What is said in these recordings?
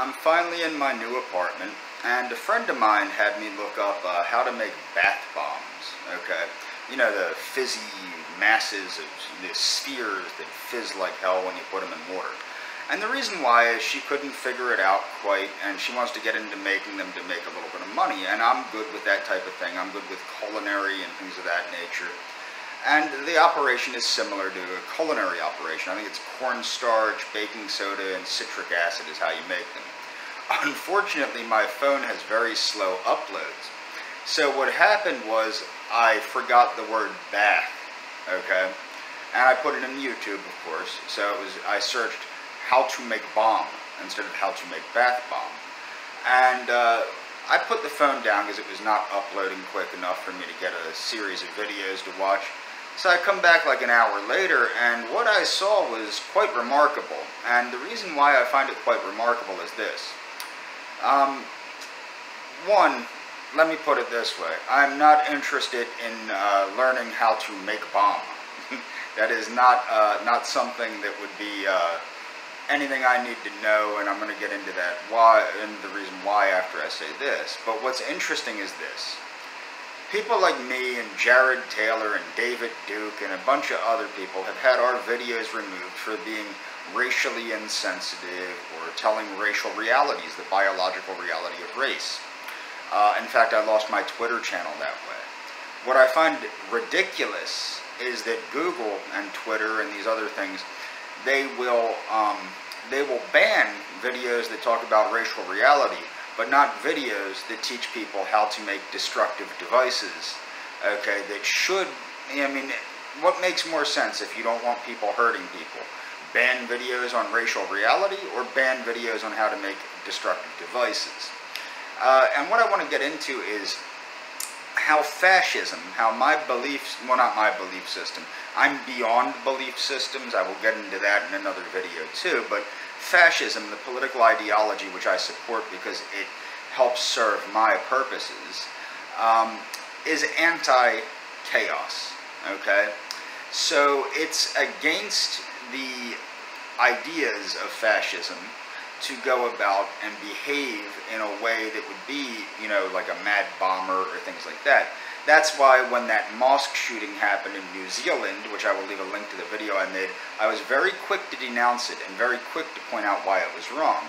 I'm finally in my new apartment, and a friend of mine had me look up how to make bath bombs. Okay, you know, the fizzy masses of the spheres that fizz like hell when you put them in water. And the reason why is she couldn't figure it out quite, and she wants to get into making them to make a little bit of money. And I'm good with that type of thing. I'm good with culinary and things of that nature. And the operation is similar to a culinary operation. I think it's cornstarch, baking soda, and citric acid is how you make them. Unfortunately, my phone has very slow uploads. So what happened was I forgot the word bath, okay? And I put it in YouTube, of course. So I searched how to make bomb instead of how to make bath bomb. And I put the phone down because it was not uploading quick enough for me to get a series of videos to watch. So I come back like an hour later, and what I saw was quite remarkable. And the reason why I find it quite remarkable is this. One, let me put it this way. I'm not interested in learning how to make bomb. That is not something that would be anything I need to know, and I'm going to get into that why and the reason why after I say this. But what's interesting is this. People like me and Jared Taylor and David Duke and a bunch of other people have had our videos removed for being racially insensitive or telling racial realities, the biological reality of race. In fact, I lost my Twitter channel that way. What I find ridiculous is that Google and Twitter and these other things, they will ban videos that talk about racial reality, but not videos that teach people how to make destructive devices, okay, that should, I mean, what makes more sense if you don't want people hurting people? Ban videos on racial reality or ban videos on how to make destructive devices? And what I want to get into is how fascism, how my beliefs, well, not my belief system, I'm beyond belief systems, I will get into that in another video too, but fascism, the political ideology which I support because it helps serve my purposes, is anti-chaos, okay? So it's against the ideas of fascism to go about and behave in a way that would be, you know, like a mad bomber or things like that. That's why when that mosque shooting happened in New Zealand, which I will leave a link to the video I made, I was very quick to denounce it and very quick to point out why it was wrong.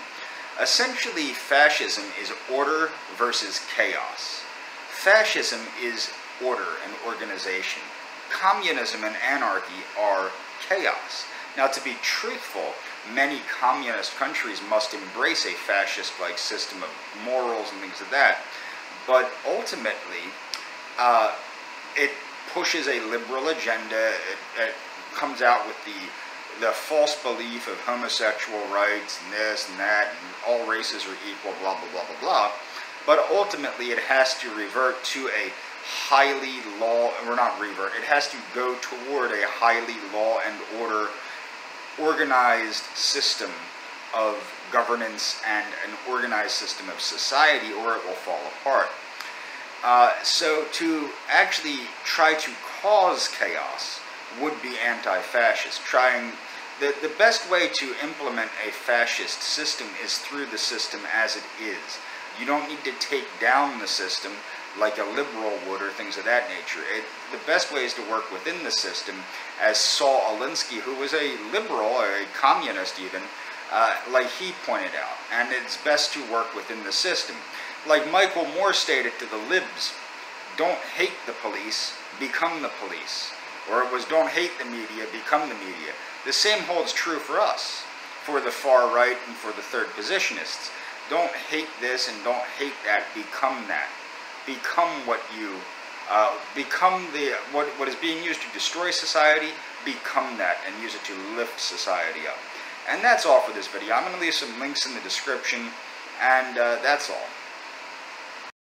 Essentially, fascism is order versus chaos. Fascism is order and organization. Communism and anarchy are chaos. Now, to be truthful, many communist countries must embrace a fascist-like system of morals and things like that. But ultimately, it pushes a liberal agenda. It comes out with the false belief of homosexual rights and this and that, and all races are equal, blah, blah, blah, blah, blah. But ultimately, it has to revert to a highly it has to go toward a highly law and order organized system of governance and an organized system of society, or it will fall apart. So to actually try to cause chaos would be anti-fascist. The best way to implement a fascist system is through the system as it is. You don't need to take down the system like a liberal would or things of that nature. The best way is to work within the system, as Saul Alinsky, who was a liberal, or a communist even, like he pointed out. And it's best to work within the system. Like Michael Moore stated to the libs, don't hate the police, become the police. Or it was don't hate the media, become the media. The same holds true for us, for the far right and for the third positionists. Don't hate this and don't hate that, become that. Become what you, what is being used to destroy society, become that and use it to lift society up. And that's all for this video. I'm going to leave some links in the description, and that's all.